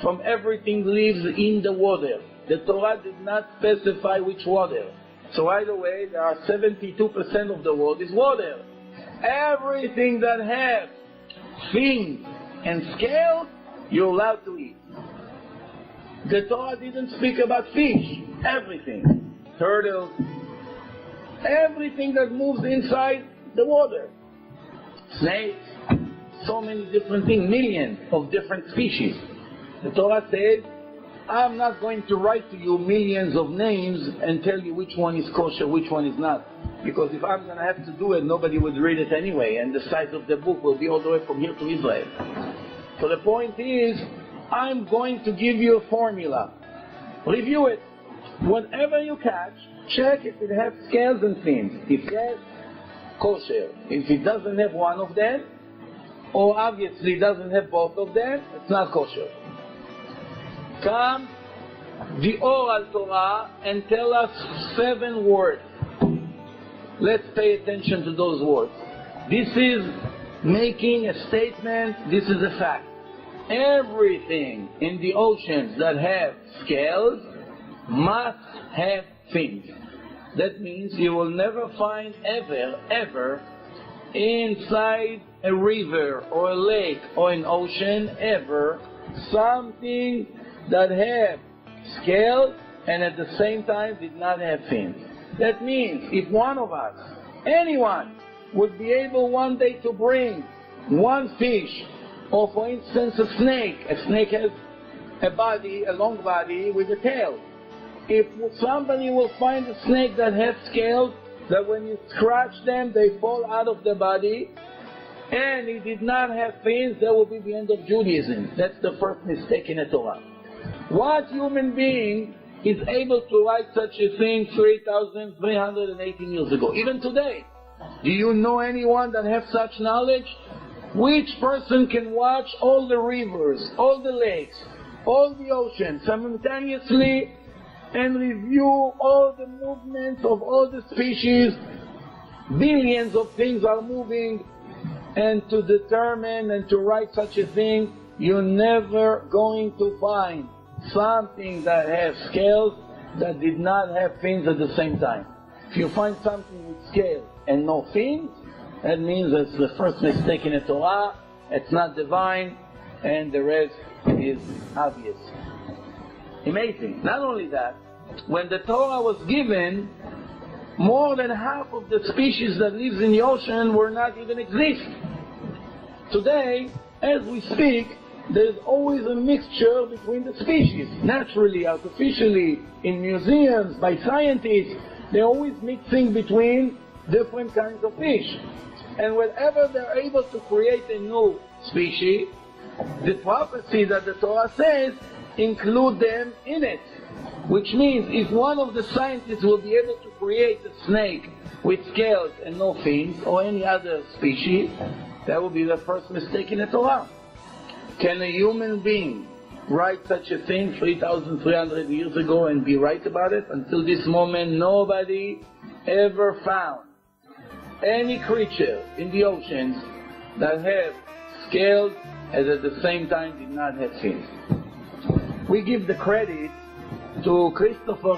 from everything lives in the water. The Torah did not specify which water. So right away, there are 72% of the world is water. Everything that has fins and scales, you're allowed to eat. The Torah didn't speak about fish. Everything. Turtles. Everything that moves inside the water. Snakes. So many different things. Millions of different species. The Torah says, I'm not going to write to you millions of names and tell you which one is kosher, which one is not. Because if I'm going to have to do it, nobody would read it anyway, and the size of the book will be all the way from here to Israel. So the point is, I'm going to give you a formula. Review it. Whatever you catch, check if it has scales and fins. If yes, kosher. If it doesn't have one of them, or obviously doesn't have both of them, it's not kosher. Come the oral Torah and tell us 7 words. Let's pay attention to those words. This is making a statement, this is a fact. Everything in the oceans that have scales must have fins. That means you will never find ever inside a river or a lake or an ocean ever something that have scales and at the same time did not have fins. That means if one of us, anyone, would be able one day to bring one fish, or for instance a snake has a body, a long body with a tail. If somebody will find a snake that has scales, that when you scratch them they fall out of the body, and it did not have fins, that will be the end of Judaism. That's the first mistake in the Torah. What human being is able to write such a thing 3,318 years ago? Even today. Do you know anyone that has such knowledge? Which person can watch all the rivers, all the lakes, all the oceans simultaneously and review all the movements of all the species? Billions of things are moving, and to determine and to write such a thing, you're never going to find something that has scales that did not have fins at the same time. If you find something with scales and no fins, that means it's the first mistake in the Torah, it's not divine, and the rest is obvious. Amazing. Not only that, when the Torah was given, more than half of the species that lives in the ocean were not even exist. Today, as we speak, there's always a mixture between the species. Naturally, artificially, in museums, by scientists, they're always mixing between different kinds of fish. And whenever they're able to create a new species, the prophecy that the Torah says include them in it. Which means if one of the scientists will be able to create a snake with scales and no fins, or any other species, that will be the first mistake in the Torah. Can a human being write such a thing 3,300 years ago and be right about it? Until this moment, nobody ever found any creature in the oceans that have scales and at the same time did not have fins. We give the credit to Christopher